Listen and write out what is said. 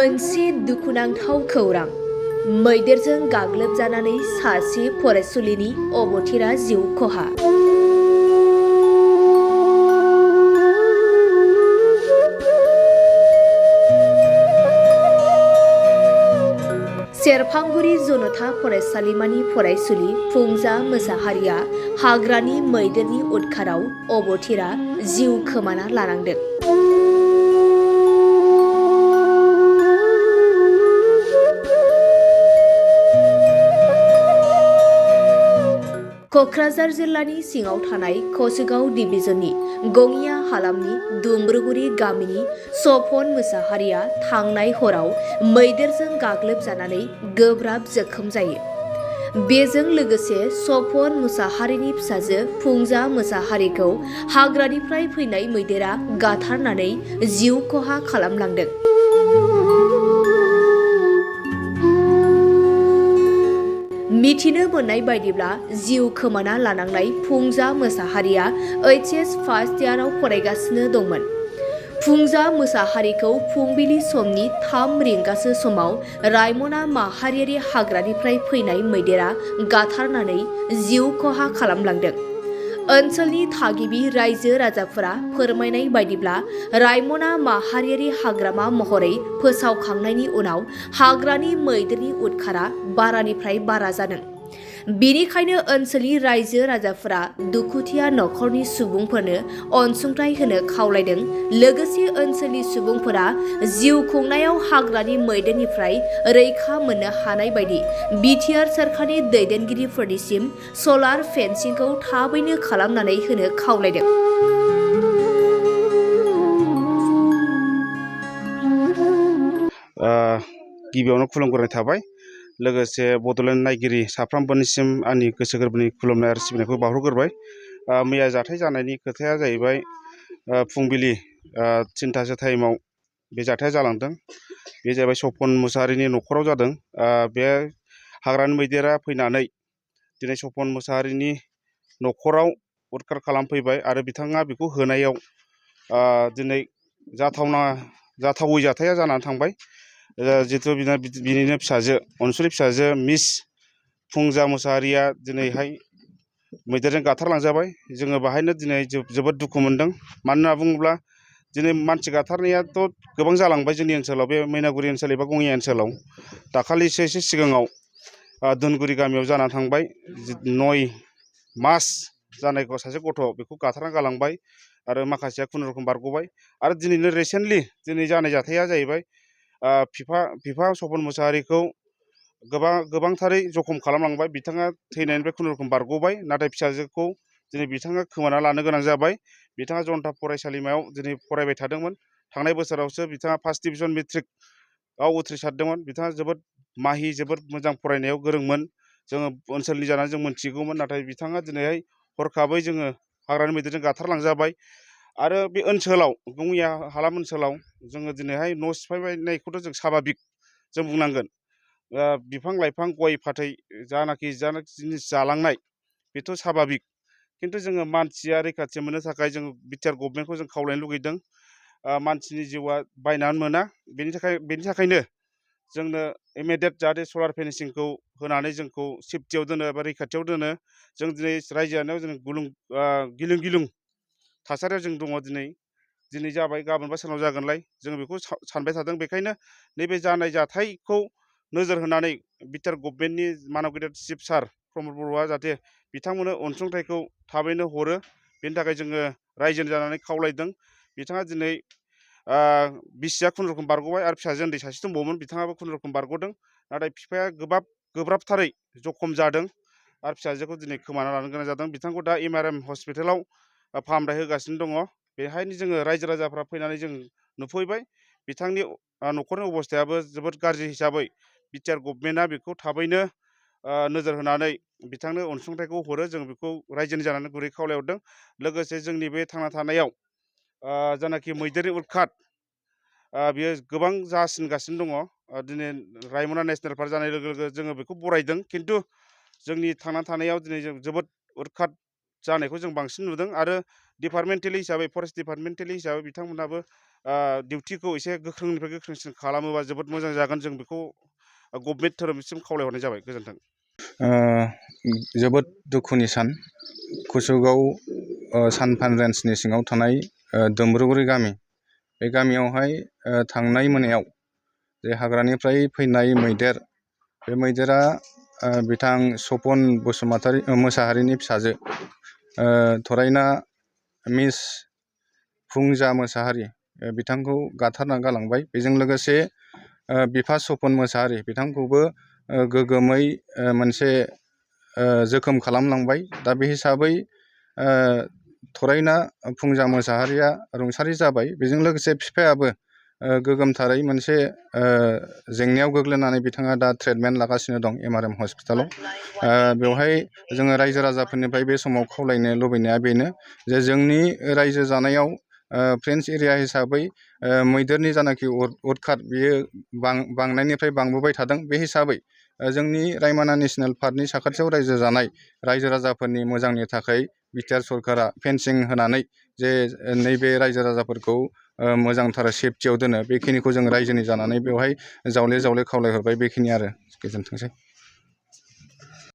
मोनसे दुखुनांथाव खौरां। मैदेरजों गाग्लोबजानानै सासे फरायसुलिनि अबथिरा जिउ खहा। सेरफांगुरि जनता फरायसालिमानि फरायसुलि फुंजा मोसाहारिया हाग्रानि मैदेरनि उदखाराव अबथिरा जिउ खोमाना लानांदों। क'क्राझार जिल्लानि सिङाव थानाय कसुगाव डिभिजननि गङिया हालामनि दुम्ब्रुगुरि गामिनि सफन मोसाहारिया थांनाय हराव मैदेरजों गाग्लोबजानानै गोब्राब जोखोम जायो। बेजों लोगोसे सफन मोसाहारिनि फिसाजो फुंजा मोसाहारिखौ हाग्रानिफ्राय फैनाय मैदेरा गाथारनानै जिउ खहा खालामलांदों। मिथिनो मोननाय बायदिब्ला जिउ खोमाना लानांनाय फुंजा मोसाहारिया HS फार्स्ट इयाराव फरायगासिनो दंमोन। फुंजा मोसाहारिखौ फुंबिलि समनि 3 रिंगासो समाव रायमना माहारियारि हाग्रानिफ्राय फैनाय मैदेरा गाथारनानै जिउ खहा खालामलांदों। ओनसोलनि थागिबि रायजो राजाफोरा फोरमायनाय बायदिब्ला रायमना माहारियारि हाग्रामा महरै फोसावखांनायनि उनाव हाग्रानि मैदेरनि उदखारा बारानिफ्राय बारा जादों। बेनिखायनो ओनसोलनि रायजो राजाफोरा दुखुथिया नखरनि सुबुंफोरनो अनसुंथाइ होनो खावलायदों। लोगोसे ओनसोलनि सुबुंफोरा जिउ खुंनायाव हाग्रानि मैदेरनिफ्राय रैखा मोननो हानाय बायदि बिटिआर सोरखारनि दैदेनगिरिफोरनिसिम सलार फेन्सिंखौ थाबैनो खालामनानै होनो खावलायदों। गिबियावनो खुलुमग्रोनाय थाबाय। लोगोसे बड'लेण्ड नायगिरि साफ्रोमबोनिसिम आंनि गोसो गोरबोनि खुलुमनाय आरो सिबिनायखौ बावहरग्रोबाय। मैया जाथाय जानायनि खोथाया जाहैबाय फुंबिलि 3थासो टाइमाव बे जाथाया जालांदों। बे जाहैबाय सफन मोसाहारिनि न'खराव जादों। बे हाग्रानि मैदेरा फैनानै दिनै सफन मोसाहारिनि न'खराव उदखार खालामफैबाय आरो बिथाङा बेखौ होनायाव दिनै जाथावै जाथाया जानानै थांबाय। जिथु बिनिनो फिसाजो अनसुलि फिसाजो मिस फुंजा मोसाहारिया दिनैहाय मैदेरजों गाथारलांजाबाय। जोङो बाहायनो दिनै जोबोद दुखु मोनदों। मानो होनना बुङोब्ला दिनै मानसि गाथारनायाथ' गोबां जालांबाय जोंनि ओनसोलाव, बे मैनागुरि ओनसोल एबा गङिया ओनसोलाव। दाखालिसो एसे सिगाङाव दोनगुरि गामियाव जाना थांबाय। 9 मास जानायखौ सासे गथ' बेखौ गाथारना गालांबाय आरो माखासेया खुनुरुखुम बारग'बाय। आरो दिनैनो रिसेन्टलि दिनै जानाय जाथाया जाहैबाय फिफा सफन मोसाहारिखौ गोबांथारै जखम खालामलांबाय। बिथाङा थैनायनिफ्राय खुनुरुखुम बारग'बाय, नाथाय फिसाजोखौ दिनै बिथाङा खोमाना लानो गोनां जाबाय। बिथाङा जनता फरायसालिमायाव दिनै फरायबाय थादोंमोन। थांनाय बोसोरावसो बिथाङा फार्स्ट डिभिजन मेट्रिकआव उथ्रिसारदोंमोन। बिथाङा जोबोद माहि, जोबोद मोजां फरायनायाव गोरोंमोन। जोङो ओनसोलनि जानानै जों मोनथिगौमोन। नाथाय बिथाङा दिनैहाय हरखाबै जोङो हाग्रानि मैदेरजों गाथारलांजाबाय। आरो बे ओनसोलाव गङिया हालाम ओनसोलाव जोङो दिनैहाय न' सिफायनायखौथ' जों स्वाभाबिक जों बुंनांगोन। बिफां लाइफां गय फाथै जानाखि जिनिस जालांनाय बेथ' स्वाभाबिक। खिन्थु जोङो मानसिया रैखाथि मोननो थाखाय जों बिटिआर गभर्नमेन्टखौ जों खावलायनो लुगैदों। मानसिनि जिउआ बायनानै मोना। बेनि थाखायनो जोंनो इमिडियेट जाहाथे सलार फेन्सिंखौ होनानै जोंखौ सेफटियाव दोनो एबा रैखाथियाव दोनो। जों दिनै रायजो जानायाव जों गिलुं गिलुं थासारियाव जों दङ। दिनै जाबाय, गाबोनबा सोरनाव जागोनलाय, जों बेखौ सानबाय थादों। बेखायनो नैबे जानाय जाथायखौ नोजोर होनानै बिटिआर गभर्नमेन्टनि मानब गेदेर चिफ सार प्रमद बर'आ जाहाथे बिथांमोननो अनसुंथाइखौ थाबैनो हरो, बेनि थाखाय जोङो रायजो जानानै खावलायदों। बिथाङा दिनै बिसिया खुनुरुखुम बारग'बाय आरो फिसाजो उन्दै सासे दंबावोमोन, बिथाङाबो खुनुरुखुम बारग'दों। नाथाय बिफाया गोब्राबथारै जखम जादों आरो फिसाजोखौ दिनै खोमाना लानो गोनां जादों। बिथांखौ दा MRM हस्पिटालाव फाहामथाय होगासिनो दङ। बेहायनो जोङो रायजो राजाफ्रा फैनानै जों नुफैबाय। बिथांनि न'खरनि अबस्थायाबो जोबोद गाज्रि हिसाबै बिटिआर गभर्नमेन्टआ बेखौ थाबैनो नोजोर होनानै बिथांनो अनसुंथाइखौ हरो। जों बेखौ रायजोनि जानानै गुरै खावलायहरदों। लोगोसे जोंनि बे थांना थानायाव जानाखि मैदेरनि उदखात बियो गोबां जासिनगासिनो दङ। दिनै रायमना नेसनेल पार्क जानाय लोगो लोगो जोङो बेखौ बरायदों। खिन्थु जोंनि थांना थानायाव दिनै जों जोबोद उदखात जानायखौ जों बांसिन नुदों आरो डिपार्टमेन्टेलि हिसाबै फरेस्ट डिपार्टमेन्टेलि हिसाबै बिथांमोनाबो डिउटिखौ एसे गोख्रोंनिफ्राय गोख्रोंसिन खालामोबा जोबोद मोजां जागोन जों बेखौ गभर्नमेन्ट धोरोमसिम खावलायहरनाय जाबाय गोजोन्थों। जोबोद दुखुनि सान कुसुगाव सानफान रेन्जनि सिङाव थानाय दोमब्रुगुरि गामि बे गामियावहाय थांनाय मोनायाव जे हाग्रानिफ्राय फैनाय मैदेर बे मैदेरा बिथां सपन मोसाहारिनि फिसाजो थरायना मिस फुंजा मोसाहारि बिथांखौ गाथारना गालांबाय। बेजों लोगोसे बिफा सपन मोसाहारि बिथांखौबो गोगोमै मोनसे जोखोम खालामलांबाय। दा बे हिसाबै थरायना फुंजा मोसाहारिया रुंसारि जाबाय। बेजों लोगोसे बिफायाबो गोगोमथारै मोनसे जेंनायाव गोग्लैनानै बिथाङा दा ट्रिटमेन्ट लागासिनो दं MRM हस्पिटालाव। बेवहाय जोङो रायजो राजाफोरनिफ्राय बे समाव खावलायनो लुबैनाया बेनो जे जोंनि रायजो जानायाव फ्रेन्स एरिया हिसाबै मैदेरनि जानाखि उदखात बेयो बांनायनिफ्राय बांबोबाय थादों। बे हिसाबै जोंनि रायमना नेसनेल पार्कनि साखाथियाव रायजो जानाय रायजो राजाफोरनि मोजांनि थाखाय बिटिआर सरकारा फेन्सिं होनानै जे नैबे रायजो राजाफोरखौ मोजांथार सेफटियाव दोनो बेखिनिखौ जों रायजोनि जानानै बेवहाय जावले जावले खावलायहरबाय। बेखिनि आरो गोजोनथोंसै।